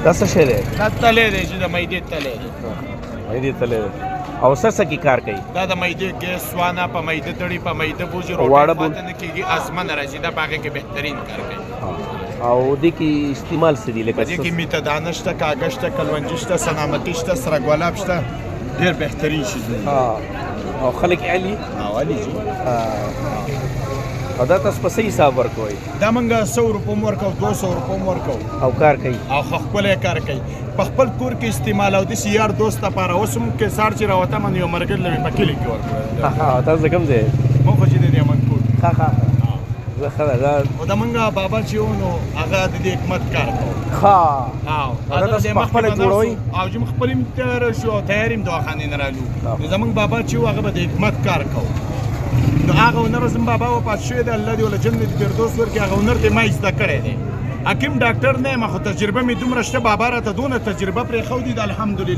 دا څه شی دی؟ دا تلی دی چې د معدې تلی دی. معدې تلی دی. او څه کې کار کوي؟ دا د معدې ګیس سوانه په معده تړي، په معده بوځي، واړه روټۍ پاتې نه کېږي، ازمه نه راځي. دا په هغې کې بهترین کار کوي. او دې کې استعمال څه دي؟ په دې کې میته دانه شته، کاږه شته، کلونجي شته، سنامتي شته، سره ګلاب شته. ډېر بهترین شي دی. او خلک علي؟ علي جي. او دا تاسو په څه حساب ورکوئ؟ دا موږ 100 روپو م ورکوو، 200 روپو م ورکوو. او کار کوي؟ او ښکلی کار کوي. په خپل کور کې استعمال او داسې یار دوست لپاره. اوس هم که سهار چې راوتم نو یو ملګري له مې په کلي کې ورکړی. تاسو د کوم ځای؟ موږ خو چې د دیامنکوټ. زه ښه ده. او د موږ بابا چې و نو هغه د دې حکمت کار کوو. هغه تاسو په خپله جوړوئ؟ او چې موږ خپل هم تیار شو او تیار هم دواخانې نه رالو. نو زموږ بابا چې و هغه به د حکمت کار کوو. نو هغه هنر زموږ بابا وفات شوی دی، الله دې وله جنت فردوس ورکړي. هغه هنر دې ما زده کړی دی. حکیم ډاکټر نه یم، خو تجربه مې دومره شته. بابا راته دونه تجربه پرېښودې ده الحمدلله.